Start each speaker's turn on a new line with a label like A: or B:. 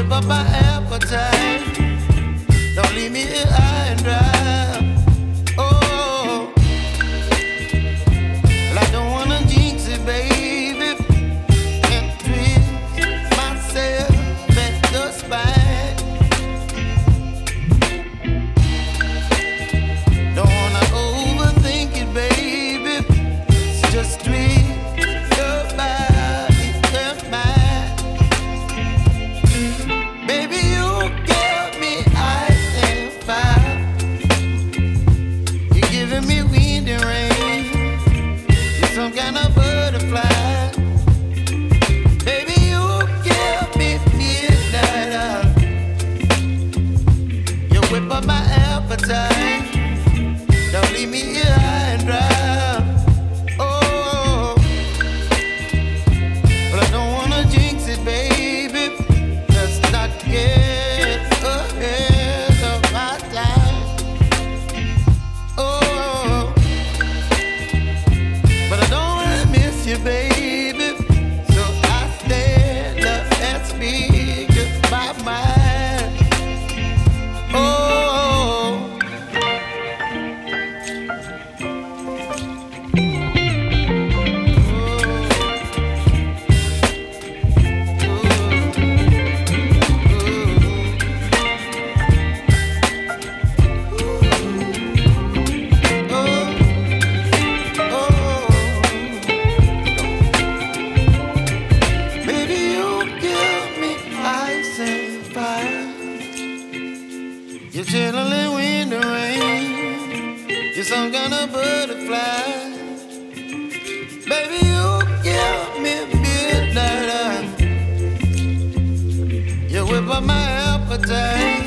A: whip up my appetite. Don't leave me here high and dry. Oh, well, I don't wanna jinx it, baby, and twist myself at the spine. Don't wanna overthink it, baby. It's just twist your body and mine. Baby, you give me ice and fire. You're giving me wind and rain. You're some kind of butterfly. Baby, you give me midnight. You whip up my appetite. Don't leave me here high and dry. Oh, but I don't wanna jinx it, baby. Let's not get ahead of my time. Oh, but I don't wanna miss you, baby. So I stand up and speak just my mind. Oh. You're chilling wind and rain. You're some kind of butterfly. Baby, you give me midnight. You whip up my appetite.